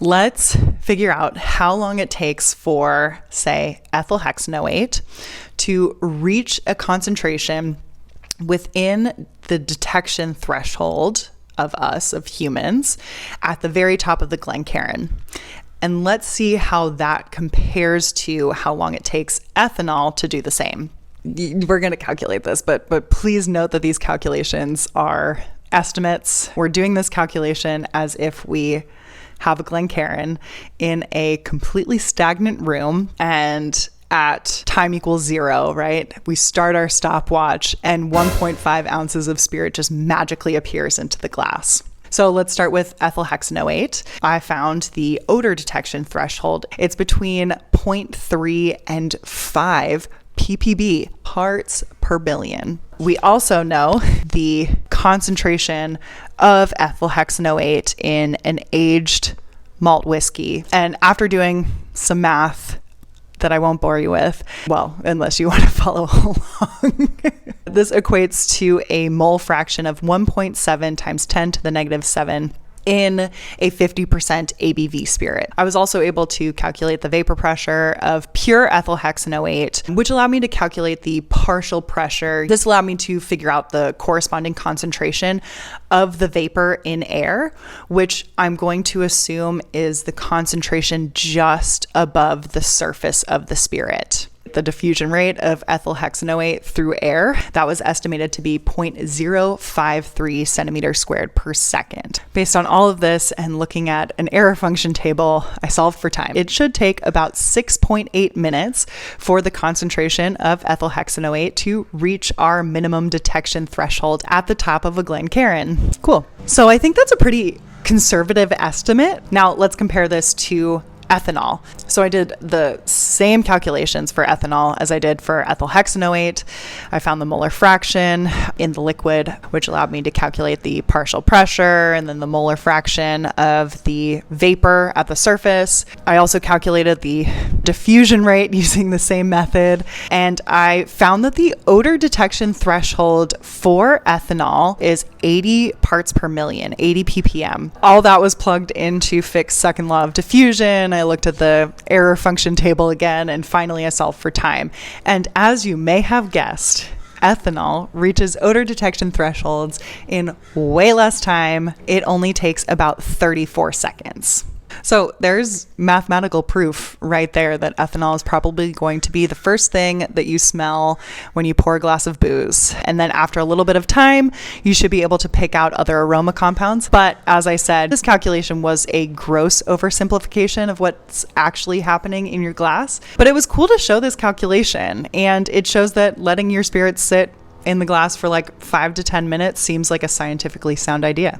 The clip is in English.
Let's figure out how long it takes for, say, ethyl hexanoate to reach a concentration within the detection threshold of us, of humans, at the very top of the Glencairn. And let's see how that compares to how long it takes ethanol to do the same. We're going to calculate this, but please note that these calculations are estimates. We're doing this calculation as if we have a Glencairn in a completely stagnant room and at time equals 0, right? We start our stopwatch and 1.5 ounces of spirit just magically appears into the glass. So let's start with ethyl hexanoate. I found the odor detection threshold. It's between 0.3 and 5 ppb, parts per billion. We also know the concentration of ethyl hexanoate in an aged malt whiskey. And after doing some math that I won't bore you with, well, unless you want to follow along, this equates to a mole fraction of 1.7 times 10 to the negative 7 in a 50% ABV spirit. I was also able to calculate the vapor pressure of pure ethyl hexanoate, which allowed me to calculate the partial pressure. This allowed me to figure out the corresponding concentration of the vapor in air, which I'm going to assume is the concentration just above the surface of the spirit. The diffusion rate of ethyl hexanoate through air, that was estimated to be 0.053 centimeters squared per second. Based on all of this and looking at an error function table, I solved for time. It should take about 6.8 minutes for the concentration of ethyl hexanoate to reach our minimum detection threshold at the top of a Glencairn. Cool. So I think that's a pretty conservative estimate. Now let's compare this to ethanol. So I did the same calculations for ethanol as I did for ethyl hexanoate. I found the molar fraction in the liquid, which allowed me to calculate the partial pressure and then the molar fraction of the vapor at the surface. I also calculated the diffusion rate using the same method. And I found that the odor detection threshold for ethanol is 80 parts per million, 80 ppm. All that was plugged into Fick's second law of diffusion. I looked at the error function table again, and finally I solved for time. And as you may have guessed, ethanol reaches odor detection thresholds in way less time. It only takes about 34 seconds. So there's mathematical proof right there that ethanol is probably going to be the first thing that you smell when you pour a glass of booze. And then after a little bit of time, you should be able to pick out other aroma compounds. But as I said, this calculation was a gross oversimplification of what's actually happening in your glass. But it was cool to show this calculation. And it shows that letting your spirits sit in the glass for like 5 to 10 minutes seems like a scientifically sound idea.